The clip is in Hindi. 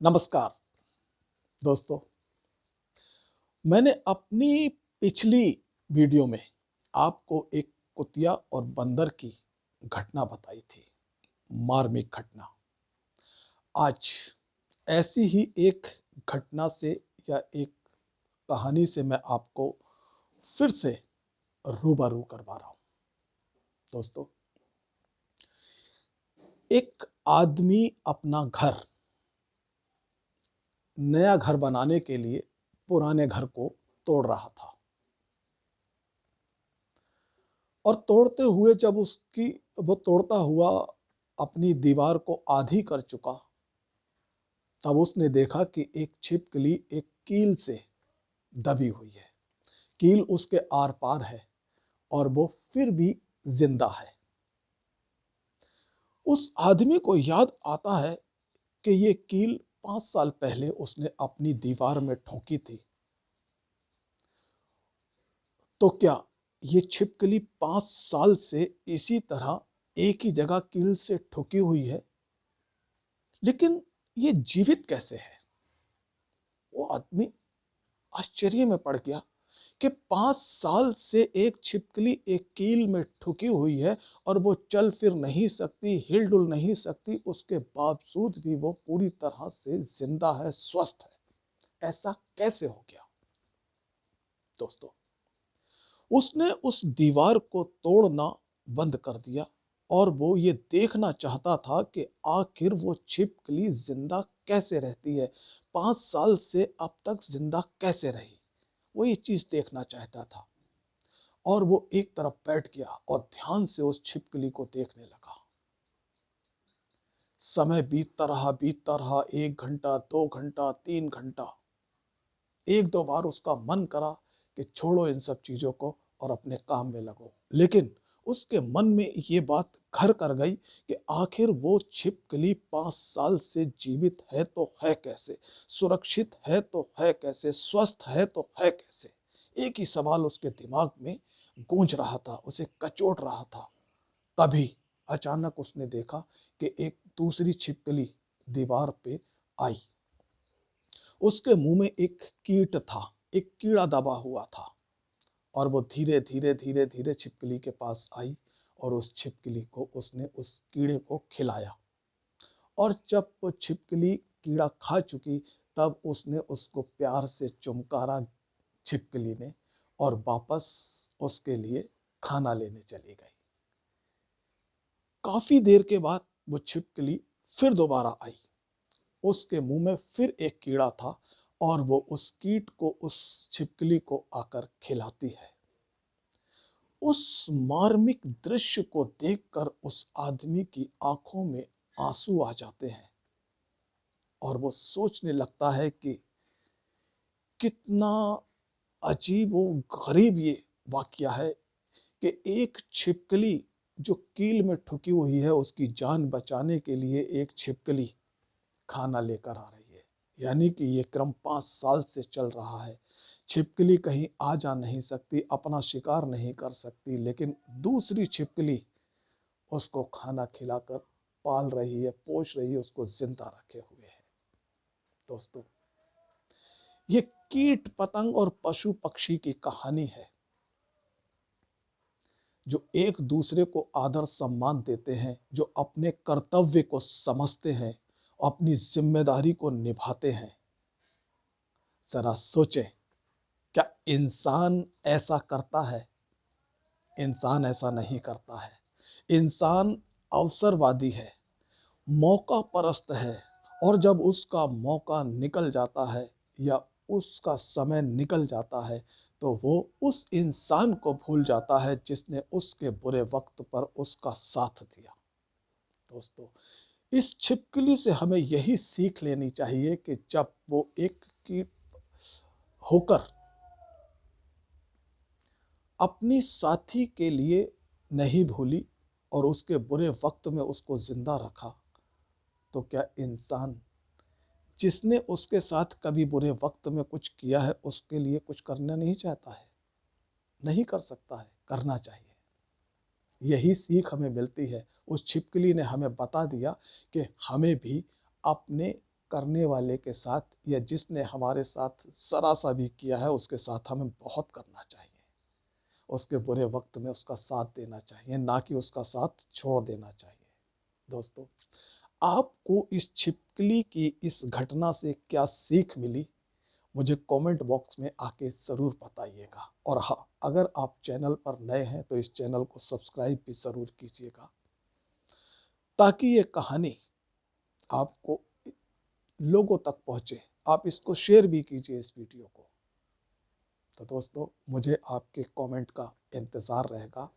नमस्कार दोस्तों। मैंने अपनी पिछली वीडियो में आपको एक कुतिया और बंदर की घटना बताई थी, मार्मिक घटना। आज ऐसी ही एक घटना से या एक कहानी से मैं आपको फिर से रूबरू करवा रहा हूं। दोस्तों, एक आदमी अपना नया घर बनाने के लिए पुराने घर को तोड़ रहा था और तोड़ते हुए जब वो तोड़ता हुआ अपनी दीवार को आधी कर चुका, तब उसने देखा कि एक छिपकली एक कील से दबी हुई है। कील उसके आर पार है और वो फिर भी जिंदा है। उस आदमी को याद आता है कि ये कील 5 साल पहले उसने अपनी दीवार में ठोकी थी। तो क्या ये छिपकली 5 साल से इसी तरह एक ही जगह कील से ठुकी हुई है? लेकिन ये जीवित कैसे है? वो आदमी आश्चर्य में पड़ गया कि 5 साल से एक छिपकली एक कील में ठुकी हुई है और वो चल फिर नहीं सकती, हिलडुल नहीं सकती, उसके बावजूद भी वो पूरी तरह से जिंदा है, स्वस्थ है। ऐसा कैसे हो गया? दोस्तों, उसने उस दीवार को तोड़ना बंद कर दिया और वो ये देखना चाहता था कि आखिर वो छिपकली जिंदा कैसे रहती है, 5 साल से अब तक जिंदा कैसे रही। वो ये चीज देखना चाहता था और वो एक तरफ बैठ गया और ध्यान से उस छिपकली को देखने लगा। समय बीतता रहा, 1 घंटा, 2 घंटा, 3 घंटा। एक दो बार उसका मन करा कि छोड़ो इन सब चीजों को और अपने काम में लगो, लेकिन उसके मन में ये बात घर कर गई कि आखिर वो छिपकली 5 साल से जीवित है तो है कैसे, सुरक्षित है तो है कैसे, स्वस्थ है तो है कैसे। एक ही सवाल उसके दिमाग में गूंज रहा था, उसे कचोट रहा था। तभी अचानक उसने देखा कि एक दूसरी छिपकली दीवार पे आई। उसके मुंह में एक कीट था, एक कीड़ा दबा हुआ था और वो धीरे धीरे धीरे धीरे छिपकली के पास आई और उस छिपकली को उसने उस कीड़े को खिलाया। और जब वो छिपकली कीड़ा खा चुकी, तब उसने उसको प्यार से चुमकारा छिपकली ने और वापस उसके लिए खाना लेने चली गई। काफी देर के बाद वो छिपकली फिर दोबारा आई। उसके मुंह में फिर एक कीड़ा था और वो उस कीट को उस छिपकली को आकर खिलाती है। उस मार्मिक दृश्य को देखकर उस आदमी की आंखों में आंसू आ जाते हैं और वो सोचने लगता है कि कितना अजीब व गरीब ये वाकया है कि एक छिपकली जो कील में ठुकी हुई है, उसकी जान बचाने के लिए एक छिपकली खाना लेकर आ रही है। यानी कि ये क्रम 5 साल से चल रहा है। छिपकली कहीं आ जा नहीं सकती, अपना शिकार नहीं कर सकती, लेकिन दूसरी छिपकली उसको खाना खिलाकर पाल रही है, पोष रही है, उसको जिंदा रखे हुए है। दोस्तों, ये कीट पतंग और पशु पक्षी की कहानी है जो एक दूसरे को आदर सम्मान देते हैं, जो अपने कर्तव्य को समझते हैं, अपनी जिम्मेदारी को निभाते हैं। जरा सोचें, क्या इंसान ऐसा करता है? इंसान ऐसा नहीं करता है। इंसान अवसरवादी है, मौका परस्त है, और जब उसका मौका निकल जाता है या उसका समय निकल जाता है, तो वो उस इंसान को भूल जाता है जिसने उसके बुरे वक्त पर उसका साथ दिया। दोस्तों, इस छिपकली से हमें यही सीख लेनी चाहिए कि जब वो एक की होकर अपनी साथी के लिए नहीं भूली और उसके बुरे वक्त में उसको जिंदा रखा, तो क्या इंसान जिसने उसके साथ कभी बुरे वक्त में कुछ किया है उसके लिए कुछ करना नहीं चाहता है? नहीं कर सकता है, करना चाहिए। यही सीख हमें मिलती है। उस छिपकली ने हमें बता दिया कि हमें भी अपने करने वाले के साथ या जिसने हमारे साथ ज़रा सा भी किया है उसके साथ हमें बहुत करना चाहिए। उसके बुरे वक्त में उसका साथ देना चाहिए, ना कि उसका साथ छोड़ देना चाहिए। दोस्तों, आपको इस छिपकली की इस घटना से क्या सीख मिली, मुझे कमेंट बॉक्स में आके ज़रूर बताइएगा। और हाँ, अगर आप चैनल पर नए हैं तो इस चैनल को सब्सक्राइब भी ज़रूर कीजिएगा, ताकि ये कहानी आपको लोगों तक पहुँचे। आप इसको शेयर भी कीजिए इस वीडियो को। तो दोस्तों, मुझे आपके कमेंट का इंतज़ार रहेगा।